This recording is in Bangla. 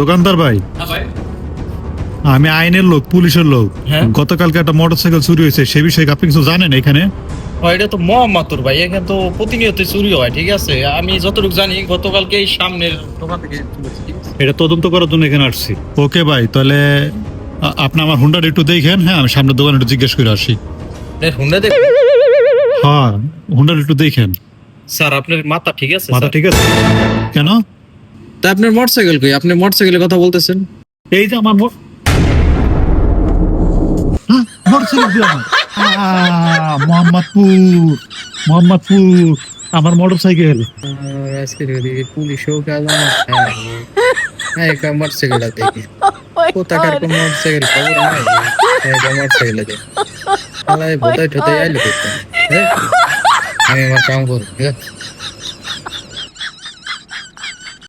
দোকানদার ভাই, হ্যাঁ ভাই। আমি আইনের লোক, পুলিশের লোক। হ্যাঁ। গতকালকে একটা মোটরসাইকেল চুরি হয়েছে, সে বিষয়ে আপনি কিছু জানেন এখানে? এটা তো মোহাম্মদপুর ভাই, এখানে তো প্রতিনিয়ত চুরি হয়, ঠিক আছে? আমি যতটুকু জানি গতকালকে এই সামনের দোকান থেকে তুলেছি, ঠিক আছে? এটা তদন্ত করার জন্য এখানে আসছি। ওকে ভাই, তাহলে আপনি আমার হুন্ডাটা একটু দেখেন। হ্যাঁ, আমি সামনের দোকানে একটু জিজ্ঞেস করে আসি। হুন্ডা দেখ। হ্যাঁ, হুন্ডাটা একটু দেখেন। স্যার আপনার মাথা ঠিক আছে? মাথা ঠিক আছে? কেন? তা আপনার মোটরসাইকেল কই? আপনি মোটরসাইকেলের কথা বলতেছেন? এই যে আমার মোটরসাইকেল দিয়ে আমার। মোহাম্মদপুর, মোহাম্মদপুর, আমার মোটরসাইকেল। আজকে যদি পুলিশও কাজ আমার হ্যাঁ একটা মোটরসাইকেল দেখি কোথাকার কোন মোটরসাইকেল খবর নাই, একটা মোটরসাইকেল আছে আলাই বোধহয় ঠোঁটে আইলে করতাম। হ্যাঁ, আমি আমার কাম করবো, ঠিক আছে?